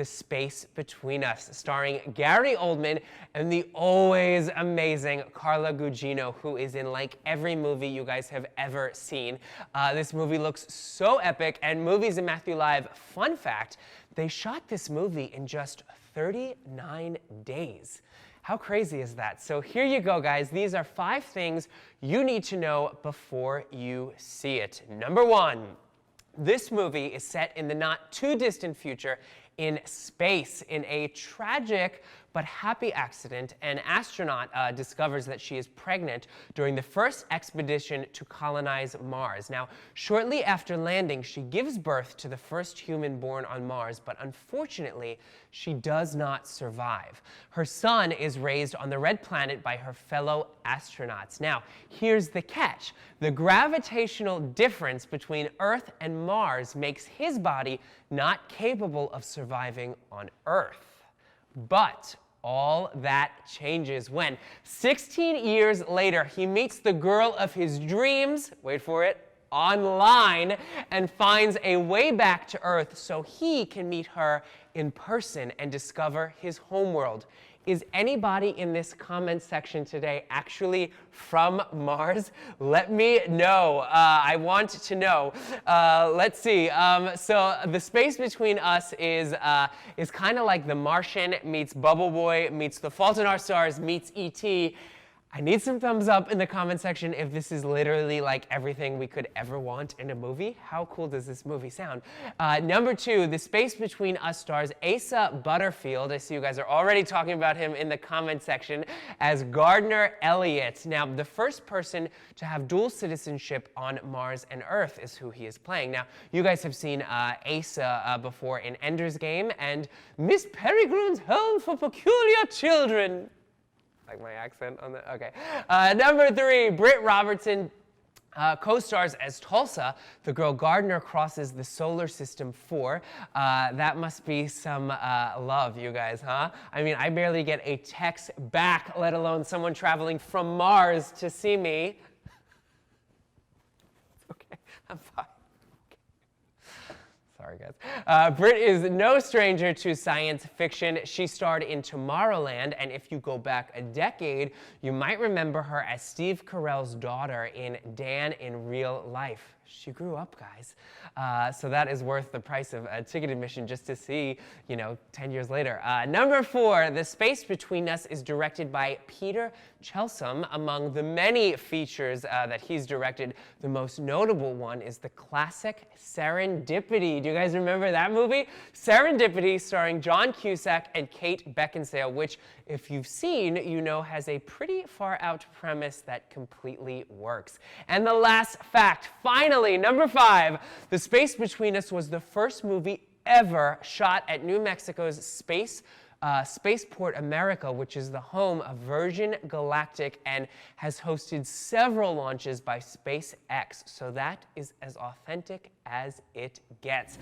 The Space Between Us, starring Gary Oldman and the always amazing Carla Gugino, who is in like every movie you guys have ever seen. This movie looks so epic, and Movies in Matthew Live, fun fact, they shot this movie in just 39 days. How crazy is that? So here you go, guys. These are 5 things you need to know before you see it. Number 1, this movie is set in the not too distant future in space. In a tragic but happy accident, an astronaut discovers that she is pregnant during the first expedition to colonize Mars. Now, shortly after landing, she gives birth to the first human born on Mars, but unfortunately, she does not survive. Her son is raised on the red planet by her fellow astronauts. Now, here's the catch. The gravitational difference between Earth and Mars makes his body not capable of surviving on Earth. But all that changes when 16 years later, he meets the girl of his dreams, wait for it, online, and finds a way back to Earth so he can meet her in person and discover his homeworld. Is anybody in this comment section today actually from Mars? Let me know. I want to know. Let's see. So The Space Between Us is kind of like The Martian meets Bubble Boy meets The Fault in Our Stars meets E.T. I need some thumbs up in the comment section if this is literally like everything we could ever want in a movie. How cool does this movie sound? Number 2, The Space Between Us stars Asa Butterfield. I see you guys are already talking about him in the comment section as Gardner Elliot. Now, the first person to have dual citizenship on Mars and Earth is who he is playing. Now, you guys have seen Asa before in Ender's Game and Miss Peregrine's Home for Peculiar Children. Like my accent on the, okay. Number 3, Britt Robertson co-stars as Tulsa, the girl Gardner crosses the solar system for. That must be some love, you guys, huh? I mean, I barely get a text back, let alone someone traveling from Mars to see me. Okay, I'm fine. Sorry, guys. Britt is no stranger to science fiction. She starred in Tomorrowland, and if you go back a decade, you might remember her as Steve Carell's daughter in Dan in Real Life. She grew up, guys. So that is worth the price of a ticket admission just to see, 10 years later. Number 4, The Space Between Us is directed by Peter Chelsom. Among the many features that he's directed, the most notable one is the classic Serendipity. Do you guys remember that movie? Serendipity, starring John Cusack and Kate Beckinsale, which, if you've seen, has a pretty far-out premise that completely works. And the last fact, finally, number 5, The Space Between Us was the first movie ever shot at New Mexico's Spaceport America, which is the home of Virgin Galactic and has hosted several launches by SpaceX. So that is as authentic as it gets.